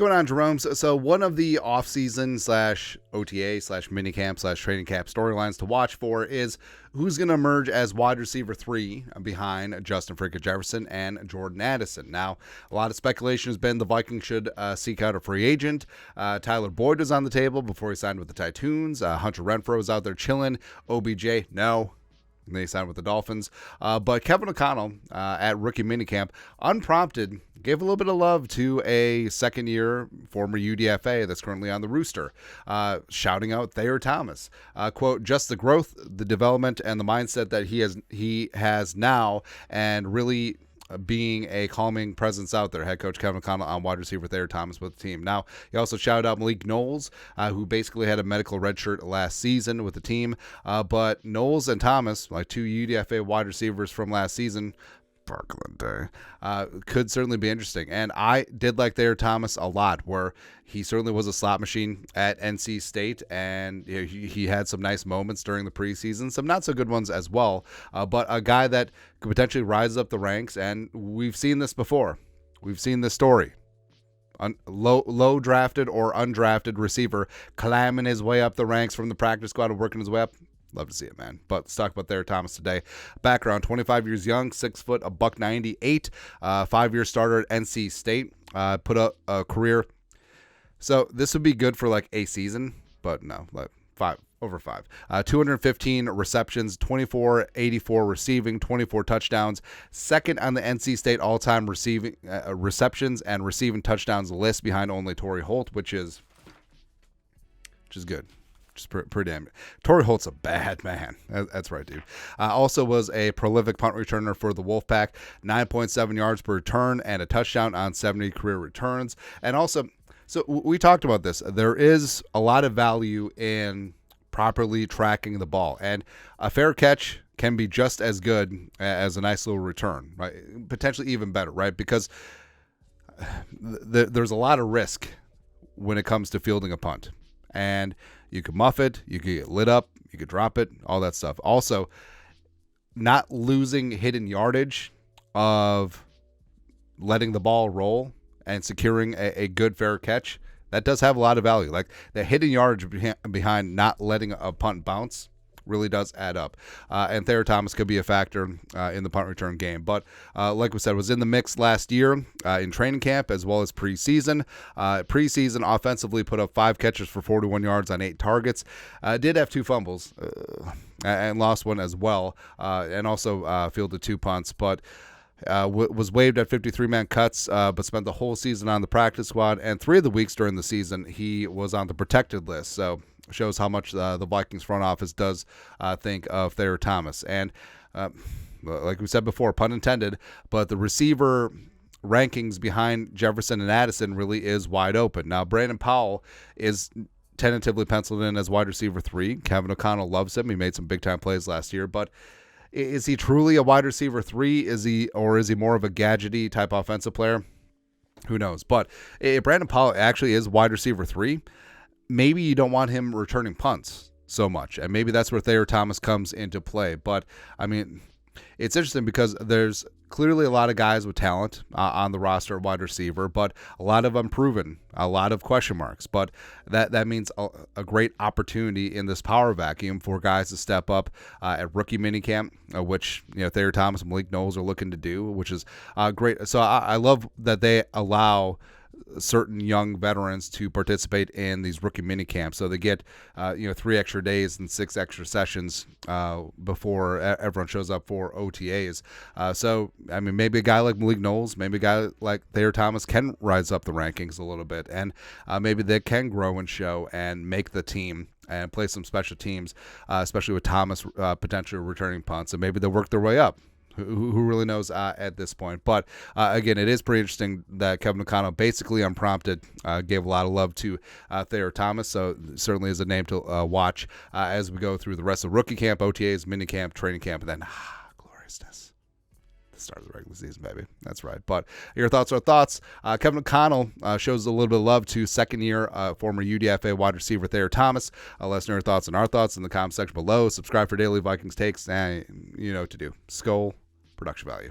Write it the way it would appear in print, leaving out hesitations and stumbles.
going on, Jerome? So one of the off-season / OTA / minicamp / training camp storylines to watch for is who's going to emerge as wide receiver 3 behind Justin Fricker Jefferson and Jordan Addison. Now, a lot of speculation has been the Vikings should seek out a free agent. Tyler Boyd was on the table before he signed with the Titans. Hunter Renfrow is out there chilling. OBJ, no. And they signed with the Dolphins. But Kevin O'Connell at rookie minicamp, unprompted, gave a little bit of love to a second-year former UDFA that's currently on the Rooster, shouting out Thayer Thomas. Quote, just the growth, the development, and the mindset that he has now, and really being a calming presence out there. Head coach Kevin O'Connell on wide receiver Thayer Thomas with the team. Now, he also shouted out Malik Knowles, who basically had a medical redshirt last season with the team. But Knowles and Thomas, like two UDFA wide receivers from last season, Parkland Day, could certainly be interesting. And I did like Thayer Thomas a lot, where he certainly was a slot machine at NC State, and he had some nice moments during the preseason, some not so good ones as well, but a guy that could potentially rise up the ranks, and we've seen this before. We've seen this story. Low drafted or undrafted receiver climbing his way up the ranks from the practice squad and working his way up. Love to see it, man. But let's talk about Thayer Thomas today. Background, 25 years young, 6 foot, $198, 5-year starter at NC State. Put up a career. So this would be good for like a season, but no, like over 5. 215 receptions, 2484 receiving, 24 touchdowns. Second on the NC State all-time receiving receptions and receiving touchdowns list behind only Torrey Holt, which is good. Just pretty damn. Torrey Holt's a bad man. That's right, dude. Also was a prolific punt returner for the Wolfpack, 9.7 yards per return and a touchdown on 70 career returns. And also, so we talked about this. There is a lot of value in properly tracking the ball, and a fair catch can be just as good as a nice little return, right? Potentially even better, right? Because there's a lot of risk when it comes to fielding a punt, and you could muff it, you could get lit up, you could drop it, all that stuff. Also, not losing hidden yardage of letting the ball roll and securing a good fair catch, that does have a lot of value. Like the hidden yardage behind not letting a punt bounce really does add up. And Thayer Thomas could be a factor in the punt return game. But like we said, was in the mix last year in training camp as well as preseason. Preseason offensively put up 5 catches for 41 yards on 8 targets. Did have 2 fumbles and lost one as well. And also fielded 2 punts. But was waived at 53-man cuts, but spent the whole season on the practice squad. And 3 of the weeks during the season, he was on the protected list. So shows how much the Vikings front office does think of Thayer Thomas. And like we said before, pun intended, but the receiver rankings behind Jefferson and Addison really is wide open. Now, Brandon Powell is tentatively penciled in as wide receiver 3. Kevin O'Connell loves him. He made some big-time plays last year, but is he truly a wide receiver 3? Is he more of a gadgety type offensive player? Who knows? But if Brandon Powell actually is wide receiver 3, maybe you don't want him returning punts so much, and maybe that's where Thayer Thomas comes into play. But, I mean, it's interesting because there's clearly a lot of guys with talent on the roster at wide receiver, but a lot of unproven, a lot of question marks. But that means a great opportunity in this power vacuum for guys to step up at rookie minicamp, which Thayer Thomas and Malik Knowles are looking to do, which is great. So I love that they allow certain young veterans to participate in these rookie mini camps, so they get 3 extra days and 6 extra sessions before everyone shows up for OTAs. So I mean, maybe a guy like Malik Knowles, maybe a guy like Thayer Thomas can rise up the rankings a little bit, and maybe they can grow and show and make the team and play some special teams, especially with Thomas potentially returning punts, and maybe they'll work their way up. Who really knows at this point? But again, it is pretty interesting that Kevin O'Connell basically unprompted gave a lot of love to Thayer Thomas. So certainly is a name to watch as we go through the rest of rookie camp, OTAs, mini camp, training camp, and then gloriousness, the start of the regular season, baby. That's right. But your thoughts are thoughts. Kevin O'Connell shows a little bit of love to second-year former UDFA wide receiver Thayer Thomas. Let us know your thoughts and our thoughts in the comment section below. Subscribe for daily Vikings takes. You know what to do. Skol. Production value.